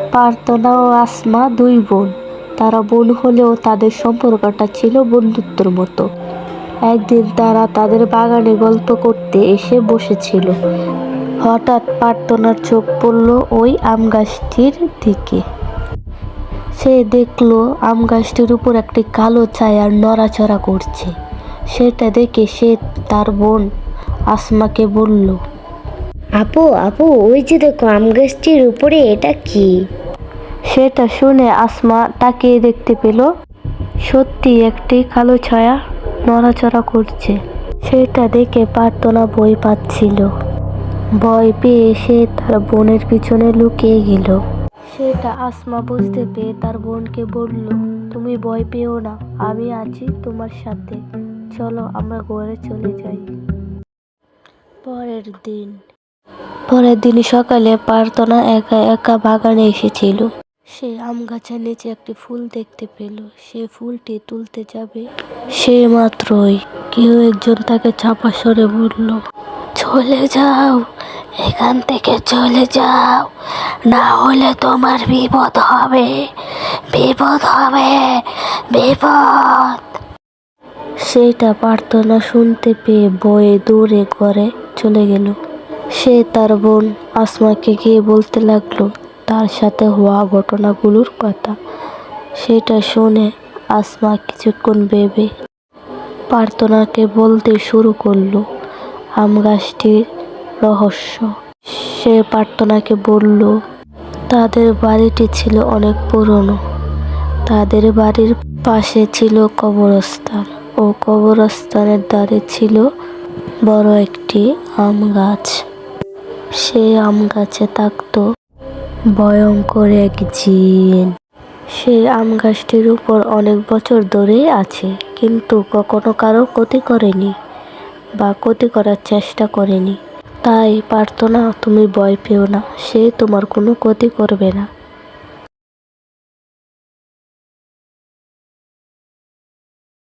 প্রার্থনা ও আসমা দুই বোন। তারা বোন হলেও তাদের সম্পর্কটা ছিল বন্ধুত্বের মতো। একদিন তারা তাদের বাগানে গল্প করতে এসে বসেছিল। হঠাৎ প্রার্থনার চোখ পড়ল ওই আম গাছটির দিকে। সে দেখলো আম গাছটির উপর একটি কালো ছায়া নড়াচড়া করছে। সেটা দেখে সে তার বোন আসমাকে বলল, আপু আপু, ওই যে দেখো আম গাছটির উপরে, এটা কি? সেটা শুনে আসমা তাকিয়ে দেখতে পেল সত্যি একটি কালো ছায়া নড়াচড়া করছে। সেটা দেখে প্রার্থনা ভয় পাচ্ছিল। ভয় পেয়ে সে তার বোনের পিছনে লুকিয়ে গেল। সেটা আসমা বুঝতে পেয়ে তার বোনকে বলল, তুমি ভয় পেও না, আমি আছি তোমার সাথে, চলো আমরা ঘরে চলে যাই। পরের দিন সকালে প্রার্থনা একা একা বাগানে এসেছিল। সে আম গাছের নিচে একটি ফুল দেখতে পেল। সে ফুলটি তুলতে যাবে, সে মাত্রই কেউ একজন তাকে চাপা স্বরে বলল, চলে যাও, এখান থেকে চলে যাও, না হলে তোমার বিপদ হবে, বিপদ হবে, বিপদ। সেটা প্রার্থনা শুনতে পেয়ে ভয়ে দৌড়ে ঘরে চলে গেল। সে তার বোন আসমাকে গিয়ে বলতে লাগলো তার সাথে হওয়া ঘটনাগুলোর কথা। সেটা শুনে আসমা কিছুক্ষণ ভেবে প্রার্থনাকে বলতে শুরু করলো আম গাছটির রহস্য। সে প্রার্থনাকে বলল, তাদের বাড়িটি ছিল অনেক পুরনো। তাদের বাড়ির পাশে ছিল কবরস্থান ও কবরস্থানের ধারে ছিল বড় একটি আম গাছ। সেই আম গাছে থাকতো ভয়ঙ্কর এক জিন। সেই আম গাছটির উপর অনেক বছর ধরেই আছে, কিন্তু কখনো কারো ক্ষতি করেনি বা ক্ষতি করার চেষ্টা করেনি। তাই প্রার্থনা, তুমি ভয় পেও না, সে তোমার কোনো ক্ষতি করবে না।